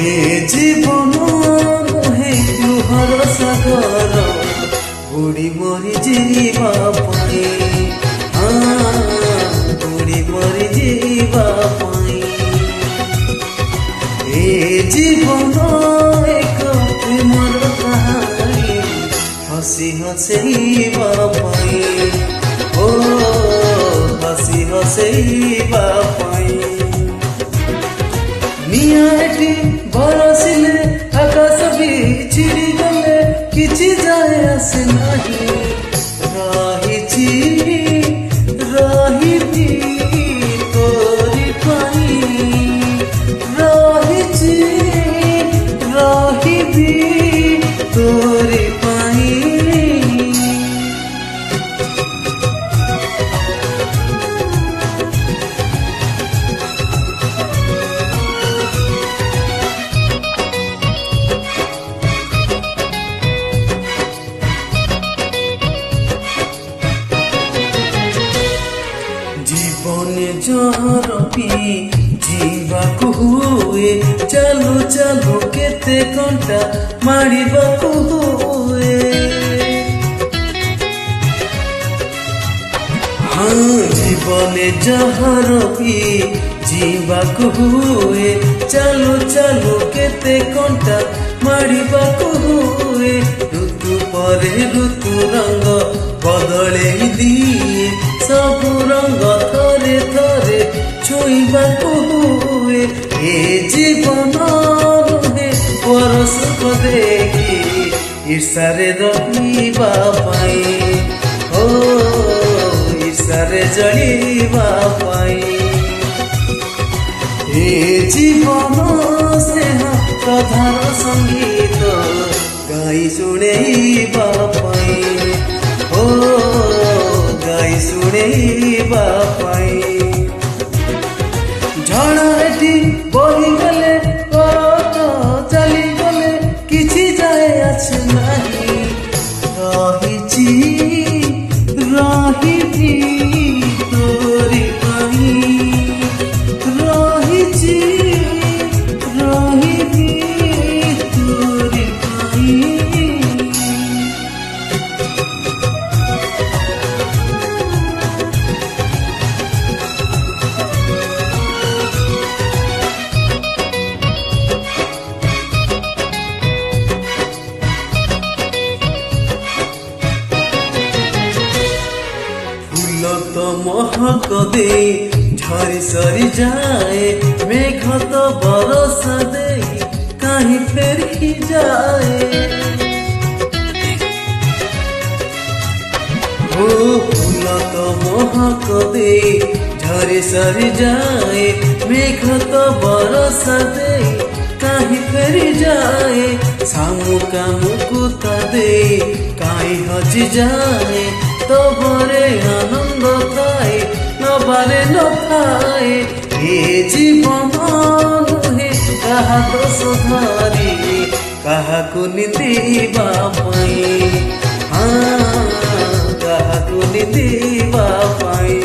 ए जीवन नुहे लुहर सागर बुड़ी मरी जीवा पाई बुड़ी मरी जीवा पाई ए जीवन एक प्रेमर कहानी हसी हसैबा पाई ओ हसी हसैबा पाई निआटी बरसिले आकाश भी चिड़ी गले किछि जाए आसे नाही रहिछि तोरी पाई रहिबी तोरी पाई जीवने जहर पी जीवाकू हुए चालू चालू केते घंटा मारिबाकू हुए हाँ जीवने जहर पी जीवाकू हुए चालू चालू केते घंटा मारिबाकू हुए ऋतु परे ऋतु रंग बदले दिए सबु रंग थरे थरे छुईबाकू हुए ए जीवन नुहे परस को देखी ईर्षारे रहिबा पाई ओ ईर्षारे जलिबा पाई ए जीवन स्नेह प्रधान संगीत गाई शुणेबा पाई ओ गाई शुणेबा पाई झड़ा एठी बही गले चली गले किछि जाए आछे नाही रहिबी तोरी पाई रहिबी तोरी पाई तो महक दे झरी सरी जाए मेघ तो बरसा दे कहीं फेरी जाए हो फूल तो महक दे झरी सरी जाए मेघ तो बरसा दे कहीं फेरी जाए सामु कामु कुता दे कहीं हजी जाए तो भरे आनंद थाए नबारे न थाए ए जीवन नुहे कहा तो सुधारी काहाकू निंदिबा पाई हाँ काहाकू निंदिबा पाई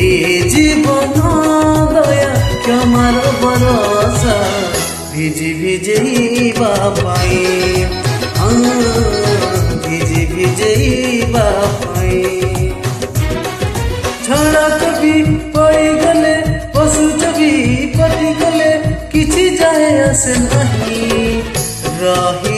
ए जीवन दया क्षमार बरसा भिजी भिजेबा पाई भिजी भिजेबा पाई छड़ा कभी पड़ी गले पशु चबी कटी गले किछि जाए आसे नहीं रही